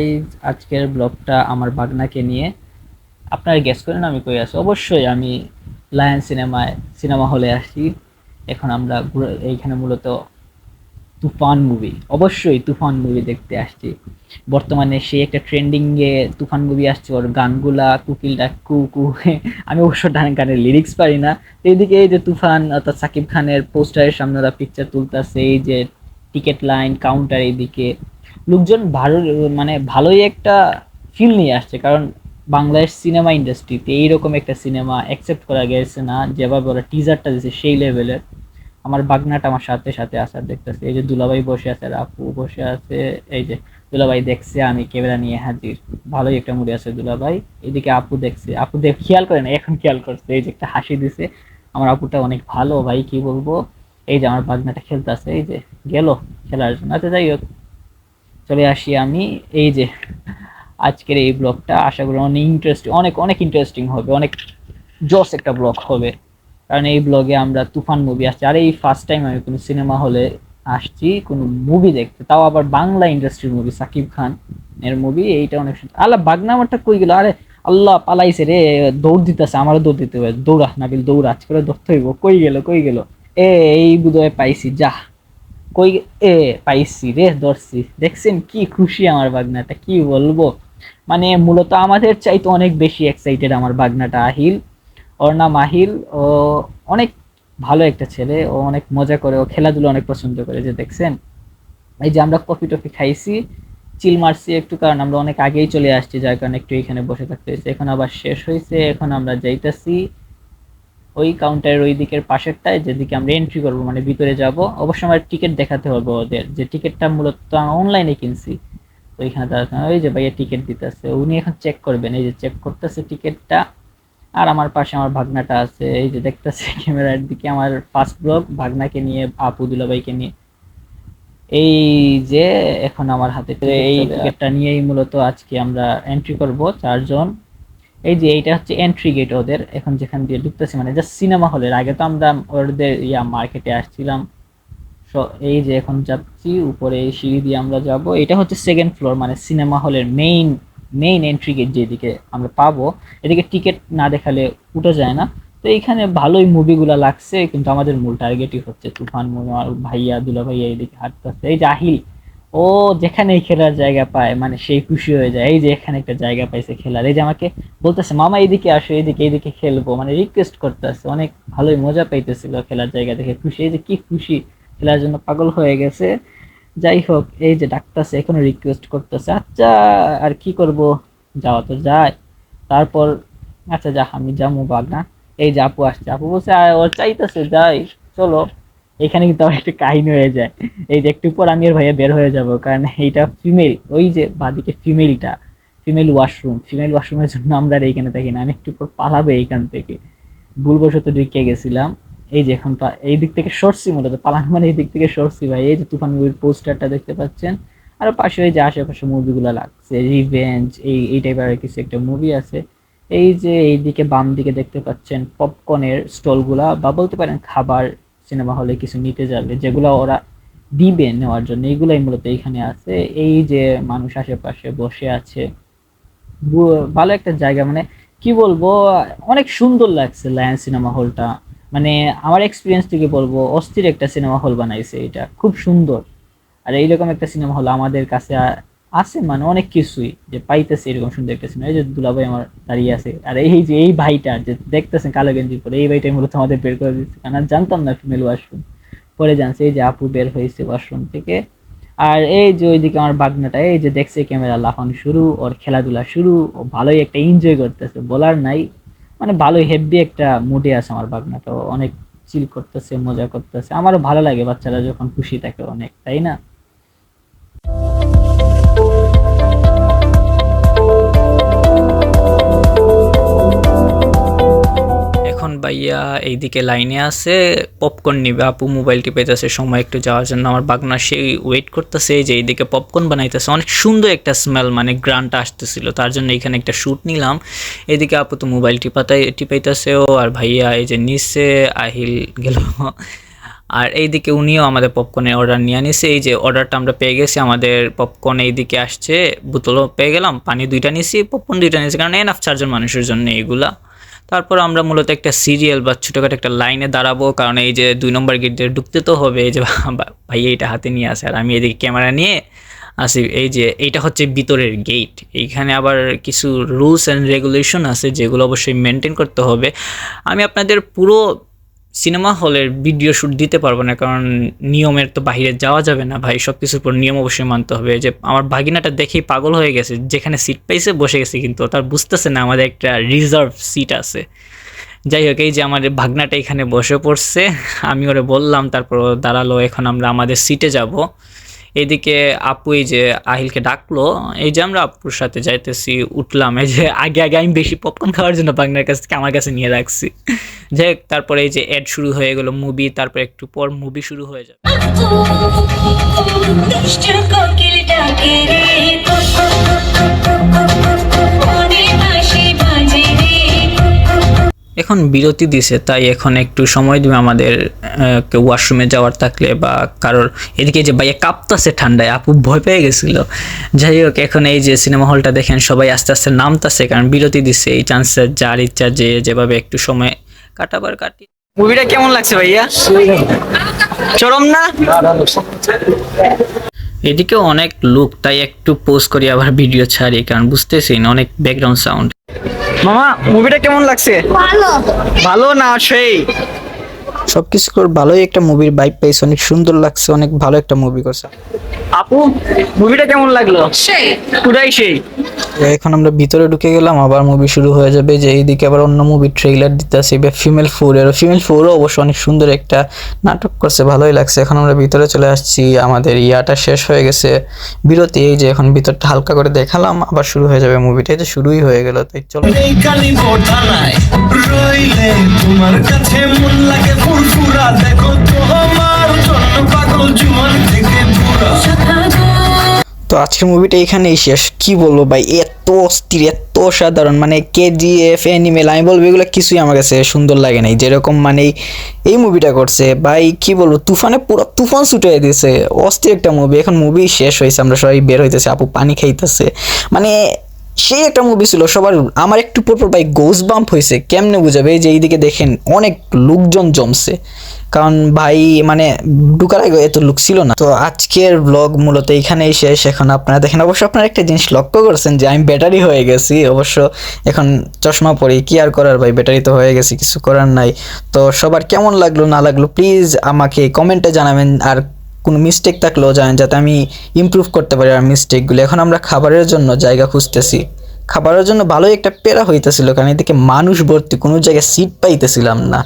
Guys, আজকের ব্লগটা আমার বাগনাকে নিয়ে। আপনারা গেস করেন আমি কই আছি। অবশ্যই আমি লায়ন সিনেমা হলে আসি। এখন আমরা এইখানে মূলত তুফান মুভি, অবশ্যই তুফান মুভি দেখতে আসছি। বর্তমানে সে একটা ট্রেন্ডিং এ তুফান মুভি আসছে, ওর গানগুলা কুকিলটা কু কু আমি অবশ্য গানের লিরিক্স পারি না। তো এইদিকে এই যে তুফান অর্থাৎ সাকিব খানের পোস্টারের সামনে ওরা পিকচার তুলতেছে, এই যে টিকিট লাইন কাউন্টার, এইদিকে লোকজন ভালো, মানে ভালোই একটা ফিল নিয়ে আসছে। কারণ বাংলাদেশ সিনেমা ইন্ডাস্ট্রিতে এইরকম একটা সিনেমা অ্যাকসেপ্ট করা গেছে না, যেভাবে ওরা টিজারটা দিচ্ছে সেই লেভেলের। আমার বাগনাটা আমার সাথে সাথে আসার দেখতেছে, এই যে দুলাভাই বসে আছে আর আপু বসে আছে। এই যে দুলাভাই দেখছে আমি ক্যামেরা নিয়ে হাজির, ভালোই একটা মুডে আছে দুলাভাই। এদিকে আপু দেখছে, আপু দেখ খেয়াল করে না, এখন খেয়াল করছে, এই যে একটা হাসি দিছে। আমার আপুটা অনেক ভালো ভাই, কি বলবো। এই যে আমার বাগনাটা খেলতেছে, এই যে গেল খেলার জন্য। আচ্ছা যাই হোক, চলে আসি আমি। এই যে আজকের এই ব্লগটা আশা করি অনেক ইন্টারেস্টিং, অনেক অনেক ইন্টারেস্টিং হবে, অনেক জোস একটা ব্লগ হবে। কারণ এই ব্লগে আমরা তুফান মুভি আসছি, আর এই ফার্স্ট টাইম আমি কোনো সিনেমা হলে আসছি কোনো মুভি দেখতে, তাও আবার বাংলা ইন্ডাস্ট্রির মুভি, সাকিব খান এর মুভি। এইটা অনেক সুন্দর। আল্লাহ, বাগনা আমারটা কই গেল? আরে আল্লাহ, পালাইছে রে, দৌড় দিতেছে, আমারও দৌড় দিতে হবে। দৌড়া নাবিল, দৌড়া, আজ করে ধরতে হইব। কই গেল কই গেল? এই বুধহয় পাইছি, যা। কই এ পাইছি রে, ধরছি। দেখছেন কি খুশি আমার বাগনাটা, কি বলবো। মানে মূলত আমাদের চাইতে অনেক বেশি এক্সাইটেড আমার বাগনাটা আহিল। ওর নাম আহিল। ও অনেক ভালো একটা ছেলে, ও অনেক মজা করে, ও খেলাধুলা অনেক পছন্দ করে। যে দেখছেন, এই যে আমরা কফি টফি খাইছি, চিল মারছি একটু, কারণ আমরা অনেক আগেই চলে আসছি, যার কারণে একটু এখানে বসে থাকতে হয়েছে। এখন আবার শেষ হয়েছে, এখন আমরা যাইতাছি ওই কাউন্টারের ওই দিকের পাশেরটায়, যেদিকে আমরা এন্ট্রি করবো, মানে ভিতরে যাব। অবশ্য আমার টিকিট দেখাতে হবে ওদের, যে টিকিটটা মূলত আমি অনলাইনে কিনছি। তো ওইখানে তারা ওই যে ভাইয়া টিকিট দিতেছে, উনি এখন চেক করবেন, এই যে চেক করতেছে টিকিটটা। আর আমার পাশে আমার ভাগনাটা আছে, এই যে দেখতেছে ক্যামেরার দিকে, আমার ফার্স্ট ব্লগ ভাগনাকে নিয়ে, আপু দুলাভাইকে নিয়ে। এই যে এখন আমার হাতে এই টিকিটটা নিয়েই মূলত আজকে আমরা এন্ট্রি করব চারজন। এই যে এইটা হচ্ছে এন্ট্রি গেট ওদের, এখন যেখান দিয়ে ঢুকতেছি, মানে জাস্ট সিনেমা হলের আগে তো আমরা ওদের মার্কেটে আসছিলাম। এই যে এখন যাচ্ছি উপরে, এই সিঁড়ি দিয়ে আমরা যাব। এটা হচ্ছে সেকেন্ড ফ্লোর, মানে সিনেমা হলের মেইন মেইন এন্ট্রি গেট যেদিকে আমরা পাবো। এদিকে টিকিট না দেখালে উঠে যায় না। তো এইখানে ভালোই মুভিগুলা লাগছে, কিন্তু আমাদের মূল টার্গেটই হচ্ছে তুফান মুভি। আমার ভাইয়া দুলা ভাইয়া এইদিকে হাঁটতেছে, এই যে আহিল, ও যেখানেই খেলার জায়গা পায় মানে সেই খুশি হয়ে যায়। এই যে এখানে একটা জায়গা পাইছে খেলার, এই যে আমাকে বলতেছে মামা এইদিকে আসো, এইদিকে এইদিকে খেলবো, মানে রিকোয়েস্ট করতেছে। অনেক ভালোই মজা পাইতেছিল খেলার জায়গা দেখে, খুশি, এই যে কি খুশি, খেলার জন্য পাগল হয়ে গেছে। যাই হোক, এই যে ডাকতেছে, এখনো রিকোয়েস্ট করতেছে। আচ্ছা আর কি করব, যাওয়া তো যায়। তারপর আচ্ছা যা, আমি যাবো বাগনা। এই যে আপু আসছে, আপু বলছে ওর চাইতেছে যাই, চলো। এখানে কিন্তু আবার একটা কাহিনী হয়ে যায়। এই যে একটু পর আমি আর ভাইয়া বের হয়ে যাব, কারণ এইটা ফিমেল, ওই যে বাদিকে ফিমেলটা, ফিমেল ওয়াশরুমের জন্য আমরা আর এইখানে থাকি না। আমি একটু পর পালাবো এইখান থেকে, ভুলবশত ঢুকে গেছিলাম। এই যে এখন এই দিক থেকে সরছি, মূলত পালানো মানে এই দিক থেকে সরছি ভাই। এই যে তুফান মুভির পোস্টারটা দেখতে পাচ্ছেন, আর পাশে ওই যে আশেপাশে মুভিগুলো লাগছে, রিভেঞ্জ, এই টাইপের কিছু একটা মুভি আছে। এই যে এইদিকে বাম দিকে দেখতে পাচ্ছেন পপকর্নের স্টল গুলা, বা বলতে পারেন খাবার, সিনেমা হলে কিছু নিতে যাবে যেগুলো ওরা দিবে নেওয়ার জন্য, এইগুলাই মূলত এইখানে আছে। এই যে মানুষ আশেপাশে বসে আছে, ভালো একটা জায়গা, মানে কি বলবো, অনেক সুন্দর লাগছে লায়ন সিনেমা হলটা। মানে আমার এক্সপিরিয়েন্স থেকে বলবো অস্থির একটা সিনেমা হল বানাইছে, এটা খুব সুন্দর। আর এইরকম একটা সিনেমা হল আমাদের কাছে আছে, মানে অনেক কিছুই যে পাইতেছে এরকম সুন্দর একটা সিনেমা। এই যে দুলাভাই আমার দাঁড়িয়ে আছে, আর এই যে এই ভাইটা যে দেখতেছেন কালো গেঞ্জি পরে, এই ভাইটাই মূলত আমাদের বের করে দিচ্ছে, কারণ আর জানতাম না ফিমেল ওয়াশরুম। পরে জানছে এই যে আপু বের হয়েছে ওয়াশরুম থেকে। আর এই যে ওইদিকে আমার বাগনাটা, এই যে দেখছে ক্যামেরা লাফানো শুরু, ওর খেলাধুলা শুরু, ও ভালোই একটা এনজয় করতেছে, বলার নাই। মানে ভালোই হেভি একটা মুডে আছে আমার বাগনাটা, ও অনেক চিল করতেছে, মজা করতেছে। আমারও ভালো লাগে বাচ্চারা যখন খুশি থাকে অনেক, তাই না? এখন ভাইয়া এইদিকে লাইনে আছে, পপকর্ন নিবে। আপু মোবাইল টিপাইতেছে সময় একটু যাওয়ার জন্য, আমার বাগনা সেই ওয়েট করতেছে। এই যে এইদিকে পপকর্ন বানাইতেছে, অনেক সুন্দর একটা স্মেল, মানে গ্রানটা আসতেছিল, তার জন্য এখানে একটা শ্যুট নিলাম। এদিকে আপু তো মোবাইল টিপাইতেছে ও, আর ভাইয়া এই যে নিচে আহিল গেল। আর এইদিকে উনিও আমাদের পপকর্নের অর্ডার নিয়ে নিছে। এই যে অর্ডারটা আমরা পেয়ে গেছি, আমাদের পপকর্ন এইদিকে আসছে, বোতলও পেয়ে গেলাম, পানি 2টা নিছি, পপকর্ন 2টা নিছি, কারণ এনাফ 4জন মানুষের জন্য এইগুলা। তারপর আমরা মূলত একটা সিরিয়াল বা ছোটোখাটো একটা লাইনে দাঁড়াবো, কারণ এই যে 2 নম্বর গেট দিয়ে ঢুকতে তো হবে। এই যে ভাই এইটা হাতে নিয়ে আসে আর আমি এদিকে ক্যামেরা নিয়ে আসি। এই যে এইটা হচ্ছে ভিতরের গেট, এইখানে আবার কিছু রুলস অ্যান্ড রেগুলেশন আছে যেগুলো অবশ্যই মেনটেন করতে হবে। আমি আপনাদের পুরো সিনেমা হলের ভিডিও শ্যুট দিতে পারবো না, কারণ নিয়মের তো বাইরে যাওয়া যাবে না ভাই, সব কিছুর উপর নিয়ম অবশ্যই মানতে হবে। যে আমার ভাগিনাটা দেখেই পাগল হয়ে গেছে, যেখানে সিট পাইছে বসে গেছে, কিন্তু তার বুঝতেছে না আমাদের একটা রিজার্ভ সিট আছে। যাই হোক, এই যে আমাদের ভাগনাটা এখানে বসে পড়ছে, আমি ওরে বললাম, তারপর দাঁড়ালো। এখন আমরা আমাদের সিটে যাব। এদিকে আপু এই যে আহিলকে ডাকলো, এই যে আমরা আপুর সাথে যাইতেছি, উঠলাম। এই যে আগে আগে আমি বেশি পপকর্ন খাওয়ার জন্য ভাগনার কাছ থেকে আমার কাছে নিয়ে রাখছি। যাই হোক, তারপরে এই যে অ্যাড শুরু হয়ে গেল, মুভি, তারপর একটু পর মুভি শুরু হয়ে যাবে। এখন বিরতি দিছে, তাই এখন একটু সময় দিবে আমাদের কেউ ওয়াশরুমে যাওয়ার থাকলে বা কারোর। এদিকে যে ভাইয়া কাঁপতাছে ঠান্ডায়, আপু ভয় পেয়ে গেছিল। যাই হোক, এখন এই যে সিনেমা হলটা দেখেন সবাই আস্তে আস্তে নামতাছে, কারণ বিরতি দিছে। এই চান্সে যার ইচ্ছা যে যেভাবে একটু সময় কাটাবার কাটি। মুভিটা কেমন লাগছে ভাইয়া? চরম না? এদিকেও অনেক লোক, তাই একটু পোস্ট করি আবার ভিডিও ছাড়ি, কারণ বুঝতেছি না অনেক ব্যাকগ্রাউন্ড সাউন্ড। মামা, মুভিটা কেমন লাগছে? ভালো। ভালো না? সেই সবকিছু ভালোই একটা মুভির ভাইব পাইছে, অনেক সুন্দর লাগছে, অনেক ভালো একটা মুভি করছে। আপু, মুভিটা কেমন লাগলো? সেই পুরাই সেই। এখন আমরা ভিতরে ঢুকে গেলাম, আবার মুভি শুরু হয়ে যাবে। যে এইদিকে আবার অন্য মুভি ট্রেইলার দিতেছে, ফিমেল 4 এর। ফিমেল 4ও অবশ্য অনেক সুন্দর একটা নাটক করছে, ভালোই লাগছে। এখন আমরা ভিতরে চলে আসছি, আমাদের ইয়াটা শেষ হয়ে গেছে, বিরতি। এই যে এখন ভিতরটা হালকা করে দেখালাম, আবার শুরু হয়ে যাবে মুভিটা। এই যে শুরুই হয়ে গেল, তাই চলো। তোমার কাছে মন লাগে ফুরফুরা, দেখো তোমার জন্য পাগল জীবন থেকে পুরা। তো আজকের মুভিটা এখানেই শেষ। কি বলবো ভাই, এত অস্থির, এত অসাধারণ, মানে কেজিএফ অ্যানিমেল, আমি বলবো এগুলো কিছুই আমার কাছে সুন্দর লাগে নাই, যেরকম মানে এই মুভিটা করছে ভাই। কি বলবো, তুফানে পুরো তুফান ছুটে দিয়েছে, অস্থির একটা মুভি। এখন মুভি শেষ হয়েছে, আমরা সবাই বের হইতেছে, আপু পানি খাইতেছে, মানে সেই একটা মুভি ছিল সবার। আমার একটু পরপর ভাই গোস বাম্প হয়েছে, কেমনে বুঝাবে? এই যে এইদিকে দেখেন অনেক লোকজন জমছে, কারণ ভাই মানে ঢুকার আগে এত লোক ছিল না। তো আজকের ব্লগ মূলত এখানেই শেষ। এখন আপনারা দেখেন, অবশ্য আপনারা একটা জিনিস লক্ষ্য করছেন যে আমি ব্যাটারি হয়ে গেছি। অবশ্য এখন চশমা পরি, কি আর করার ভাই, ব্যাটারি তো হয়ে গেছি, কিছু করার নাই। তো সবার কেমন লাগলো না লাগলো প্লিজ আমাকে কমেন্টে জানাবেন, আর কোনো মিস্টেক থাকলেও জানেন, যাতে আমি ইমপ্রুভ করতে পারি আর মিস্টেকগুলো। এখন আমরা খাবারের জন্য জায়গা খুঁজতেছি, খাবারের জন্য ভালোই একটা পেরা হইতেছিল, কারণ এদিকে মানুষ ভর্তি, কোনো জায়গায় সিট পাইতেছিলাম না।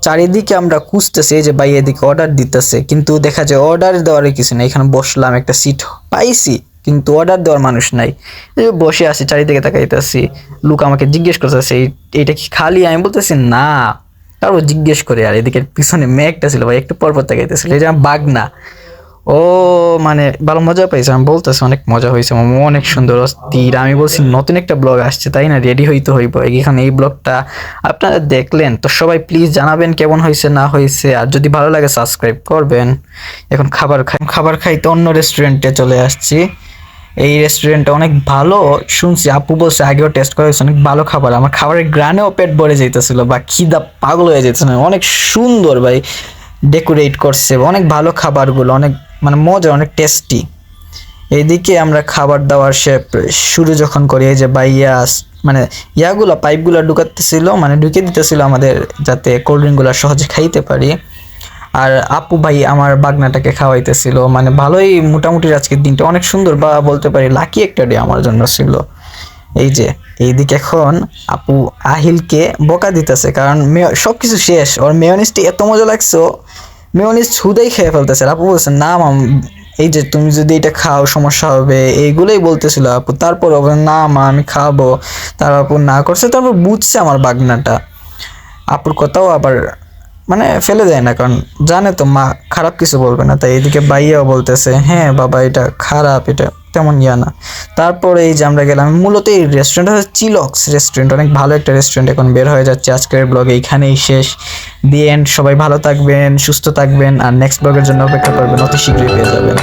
চারিদিকে আমরা খুঁজতেছি, এই যে ভাই এদিকে অর্ডার দিতেছে, কিন্তু দেখা যায় অর্ডার দেওয়ার কিছু নেই। এখানে বসলাম, একটা সিট পাইছি, কিন্তু অর্ডার দেওয়ার মানুষ নাই। এই বসে আছি, চারিদিকে তাকাইতেছি, লোক আমাকে জিজ্ঞেস করতেছে এইটা কি খালি? আমি বলতেছি না, তারপর জিজ্ঞেস করে। আর এদিকে পিছনে মেঘটা ছিল ভাই, একটু পরপর তাকাইতেছিল, এই যে বাঘ না ও, মানে ভালো মজা পাইছে। আমি বলতেছি অনেক মজা হয়েছে, অনেক সুন্দর অস্থির। আমি বলছি নতুন একটা ব্লগ আসছে, তাই না, রেডি হইতে হইব। এখানে এই ব্লগটা আপনারা দেখলেন, তো সবাই প্লিজ জানাবেন কেমন হয়েছে না হয়েছে, আর যদি ভালো লাগে সাবস্ক্রাইব করবেন। এখন খাবার খাইতে অন্য রেস্টুরেন্টে চলে আসছি। এই রেস্টুরেন্টটা অনেক ভালো শুনছি, আপু বলছে, আগেও টেস্ট করা হয়েছে, অনেক ভালো খাবার। আমার খাবারের গ্রানেও পেট ভরে যাইতেছিল, বা খিদা পাগল হয়ে যেতেছিল। অনেক সুন্দর ভাই ডেকোরেট করছে, অনেক ভালো খাবারগুলো, অনেক মানে মজা, অনেক টেস্টি। এইদিকে আমরা খাবার দাবার শুরু যখন করি, এই যে ভাইয়া মানে ইয়াগুলো পাইপগুলো ঢুকাতেছিল, মানে ঢুকে দিতেছিল আমাদের, যাতে কোল্ড ড্রিঙ্কগুলো সহজে খাইতে পারি। আর আপু ভাই আমার বাগনাটাকে খাওয়াইতেছিল, মানে ভালোই মোটামুটি আজকের দিনটা অনেক সুন্দর, বা বলতে পারি লাকি একটা ডে আমার জন্য ছিল। এই যে এইদিকে এখন আপু আহিলকে বকা দিতেছে, কারণ সবকিছু শেষ, ওর মেয়োনিজটি এত মজা লাগছে, মেয়োনিজ ছুদেই খেয়ে ফেলতেছে। আপু বলছে না মাম, এই যে তুমি যদি এটা খাও সমস্যা হবে, এইগুলোই বলতেছিল আপু। তারপর না মা আমি খাবো, তার আপু না করছে, তারপর বুঝছে আমার বাগনাটা। আপুর কথাও আবার মানে ফেলে দেয় না, কারণ জানে তো মা খারাপ কিছু বলবে না। তাই এদিকে ভাইয়াও বলতেছে হ্যাঁ বাবা এটা খারাপ, এটা তেমন ইয়া না। তারপরে এই যে আমরা গেলাম, মূলত এই রেস্টুরেন্টটা হচ্ছে চিলক্স রেস্টুরেন্ট, অনেক ভালো একটা রেস্টুরেন্ট। এখন বের হয়ে যাচ্ছে, আজকের ব্লগ এইখানেই শেষ। The end. সবাই ভালো থাকবেন, সুস্থ থাকবেন, আর নেক্সট ব্লগের জন্য অপেক্ষা করবেন, অতি শীঘ্রই পেয়ে যাবেন।